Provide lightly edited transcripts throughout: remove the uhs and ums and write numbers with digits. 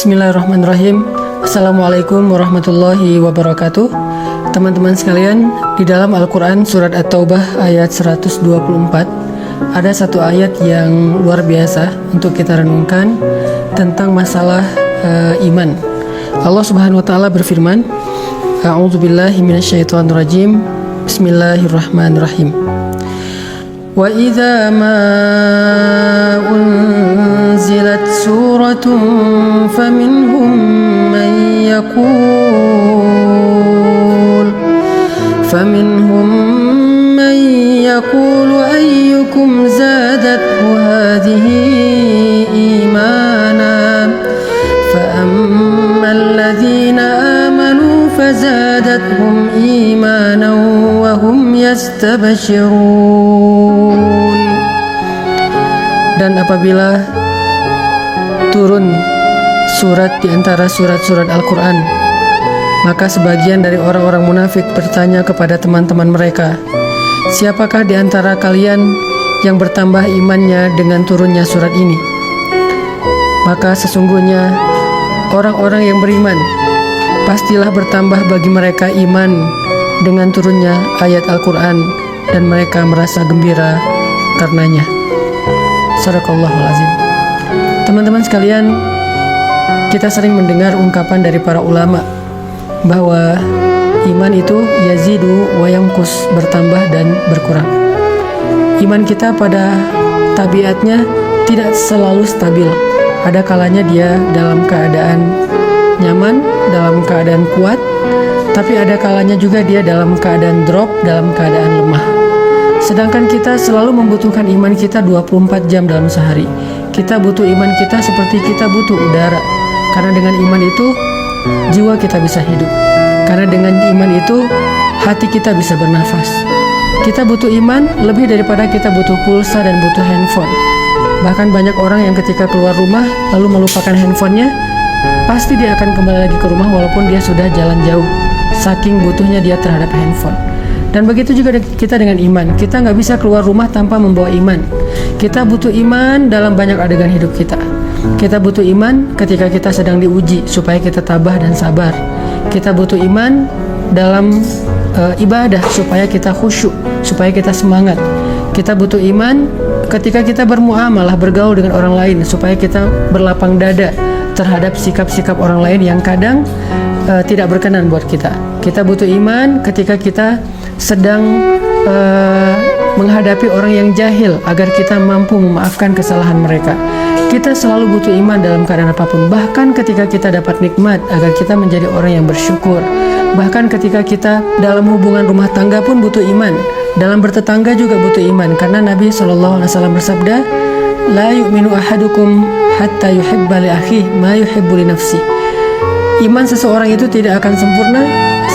Bismillahirrahmanirrahim. Assalamualaikum warahmatullahi wabarakatuh. Teman-teman sekalian, di dalam Al-Quran surat At-Taubah ayat 124 ada satu ayat yang luar biasa untuk kita renungkan tentang masalah iman. Allah Subhanahu wa taala berfirman, A'udzubillahi minasyaitonirrajim. Bismillahirrahmanirrahim. Wa idza ma unzilat suratun faminhum man yaqulu ayyukum zadathu hadhihi imana fa ammal ladzina amanu fazadathum imanan wa hum yastabshirun. Dan apabila turun surat di antara surat-surat Al-Quran, maka sebagian dari orang-orang munafik bertanya kepada teman-teman mereka, siapakah di antara kalian yang bertambah imannya dengan turunnya surat ini? Maka sesungguhnya orang-orang yang beriman pastilah bertambah bagi mereka iman dengan turunnya ayat Al-Quran, dan mereka merasa gembira karenanya. Sadaqallahul azim. Teman-teman sekalian, kita sering mendengar ungkapan dari para ulama bahwa iman itu yazidu wa yanqus, bertambah dan berkurang. Iman kita pada tabiatnya tidak selalu stabil. Ada kalanya dia dalam keadaan nyaman, dalam keadaan kuat, tapi ada kalanya juga dia dalam keadaan drop, dalam keadaan lemah. Sedangkan kita selalu membutuhkan iman kita 24 jam dalam sehari. Kita butuh iman kita seperti kita butuh udara. Karena dengan iman itu jiwa kita bisa hidup. Karena dengan iman itu hati kita bisa bernafas. Kita butuh iman lebih daripada kita butuh pulsa dan butuh handphone. Bahkan banyak orang yang ketika keluar rumah lalu melupakan handphonenya, pasti dia akan kembali lagi ke rumah walaupun dia sudah jalan jauh, saking butuhnya dia terhadap handphone. Dan begitu juga kita dengan iman. Kita nggak bisa keluar rumah tanpa membawa iman. Kita butuh iman dalam banyak adegan hidup kita. Kita butuh iman ketika kita sedang diuji supaya kita tabah dan sabar. Kita butuh iman dalam ibadah supaya kita khusyuk, supaya kita semangat. Kita butuh iman ketika kita bermuamalah, bergaul dengan orang lain, supaya kita berlapang dada terhadap sikap-sikap orang lain yang kadang tidak berkenan buat kita. Kita butuh iman ketika kita sedang menghadapi orang yang jahil agar kita mampu memaafkan kesalahan mereka. Kita selalu butuh iman dalam keadaan apapun. Bahkan ketika kita dapat nikmat, agar kita menjadi orang yang bersyukur. Bahkan ketika kita dalam hubungan rumah tangga pun butuh iman. Dalam bertetangga juga butuh iman. Karena Nabi SAW bersabda, La yu'minu ahadukum hatta yuhibba li akhihi ma yuhibbu li nafsi. Iman seseorang itu tidak akan sempurna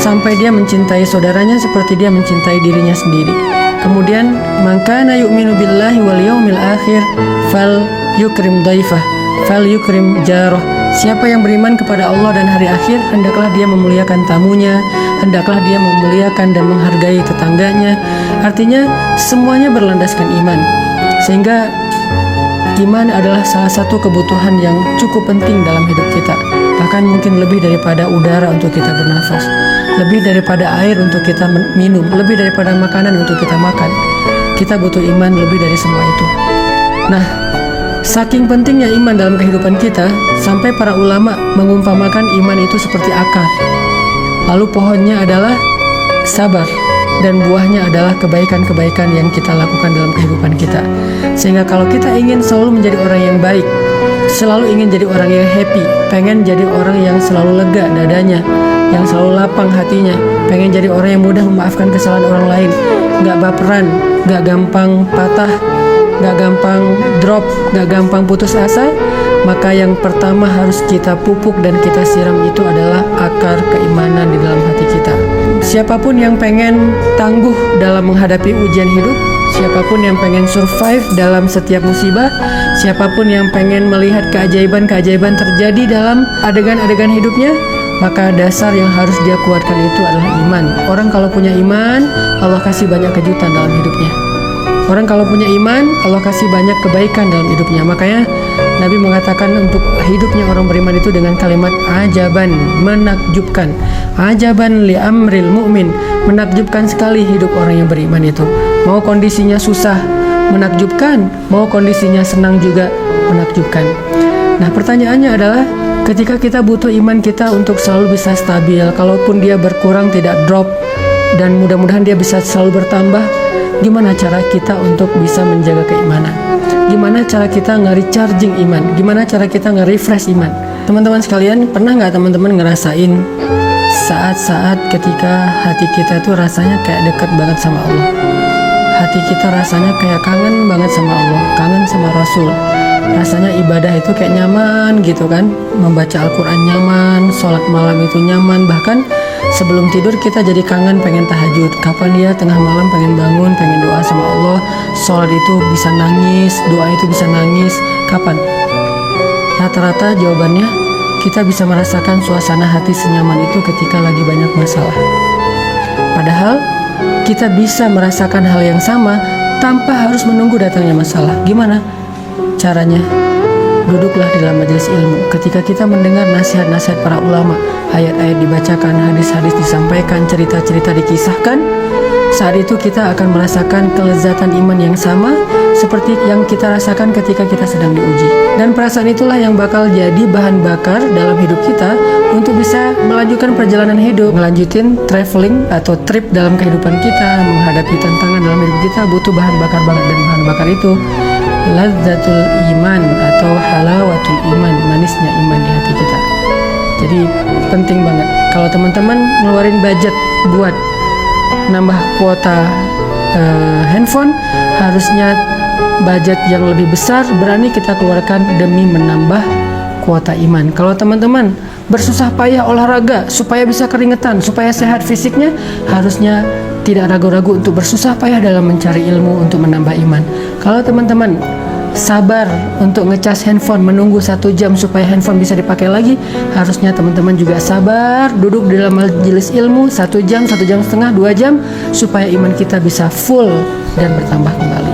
sampai dia mencintai saudaranya seperti dia mencintai dirinya sendiri. Kemudian, man kana yu'minu billahi wal yaumil akhir fal yukrim daifah, fal yukrim jarah. Siapa yang beriman kepada Allah dan hari akhir, hendaklah dia memuliakan tamunya, hendaklah dia memuliakan dan menghargai tetangganya. Artinya semuanya berlandaskan iman. Sehingga iman adalah salah satu kebutuhan yang cukup penting dalam hidup kita. Bahkan mungkin lebih daripada udara untuk kita bernafas, lebih daripada air untuk kita minum, lebih daripada makanan untuk kita makan. Kita butuh iman lebih dari semua itu. Nah, saking pentingnya iman dalam kehidupan kita, sampai para ulama mengumpamakan iman itu seperti akar. Lalu pohonnya adalah sabar, dan buahnya adalah kebaikan-kebaikan yang kita lakukan dalam kehidupan kita. Sehingga kalau kita ingin selalu menjadi orang yang baik, selalu ingin jadi orang yang happy, pengen jadi orang yang selalu lega dadanya, yang selalu lapang hatinya, pengen jadi orang yang mudah memaafkan kesalahan orang lain, gak baperan, gak gampang patah, gak gampang drop, gak gampang putus asa, maka yang pertama harus kita pupuk dan kita siram itu adalah akar keimanan di dalam hati kita. Siapapun yang pengen tangguh dalam menghadapi ujian hidup, siapapun yang pengen survive dalam setiap musibah, siapapun yang pengen melihat keajaiban-keajaiban terjadi dalam adegan-adegan hidupnya, maka dasar yang harus dia kuatkan itu adalah iman. Orang kalau punya iman, Allah kasih banyak kejutan dalam hidupnya. Orang kalau punya iman, Allah kasih banyak kebaikan dalam hidupnya. Makanya Nabi mengatakan untuk hidupnya orang beriman itu dengan kalimat ajaban, menakjubkan. Ajaban li amril mu'min, menakjubkan sekali hidup orang yang beriman itu. Mau kondisinya susah, menakjubkan. Mau kondisinya senang juga, menakjubkan. Nah, pertanyaannya adalah ketika kita butuh iman kita untuk selalu bisa stabil, kalaupun dia berkurang tidak drop, dan mudah-mudahan dia bisa selalu bertambah, gimana cara kita untuk bisa menjaga keimanan? Gimana cara kita nge-recharging iman? Gimana cara kita nge-refresh iman? Teman-teman sekalian, pernah nggak teman-teman ngerasain saat-saat ketika hati kita tuh rasanya kayak dekat banget sama Allah? Hati kita rasanya kayak kangen banget sama Allah, kangen sama Rasul. Rasanya ibadah itu kayak nyaman gitu kan, membaca Al-Quran nyaman, sholat malam itu nyaman, bahkan sebelum tidur kita jadi kangen pengen tahajud. Kapan ya tengah malam pengen bangun, pengen doa sama Allah. Sholat itu bisa nangis, doa itu bisa nangis. Kapan? Rata-rata jawabannya kita bisa merasakan suasana hati senyaman itu ketika lagi banyak masalah. Padahal kita bisa merasakan hal yang sama tanpa harus menunggu datangnya masalah. Gimana caranya? Duduklah di dalam majelis ilmu. Ketika kita mendengar nasihat-nasihat para ulama, ayat-ayat dibacakan, hadis-hadis disampaikan, cerita-cerita dikisahkan, saat itu kita akan merasakan kelezatan iman yang sama seperti yang kita rasakan ketika kita sedang diuji. Dan perasaan itulah yang bakal jadi bahan bakar dalam hidup kita untuk bisa melanjutkan perjalanan hidup, melanjutin traveling atau trip dalam kehidupan kita, menghadapi tantangan dalam hidup kita butuh bahan bakar banget. Dan bahan bakar itu lazzatul iman atau halawatul iman, manisnya iman di hati kita. Jadi penting banget kalau teman-teman ngeluarin budget buat nambah kuota handphone, harusnya budget yang lebih besar berani kita keluarkan demi menambah kuota iman. Kalau teman-teman bersusah payah olahraga supaya bisa keringetan, supaya sehat fisiknya, harusnya tidak ragu-ragu untuk bersusah payah dalam mencari ilmu untuk menambah iman. Kalau teman-teman sabar untuk ngecas handphone, menunggu 1 jam supaya handphone bisa dipakai lagi, harusnya teman-teman juga sabar duduk di dalam majelis ilmu 1 jam, 1 jam setengah, 2 jam, supaya iman kita bisa full dan bertambah kembali.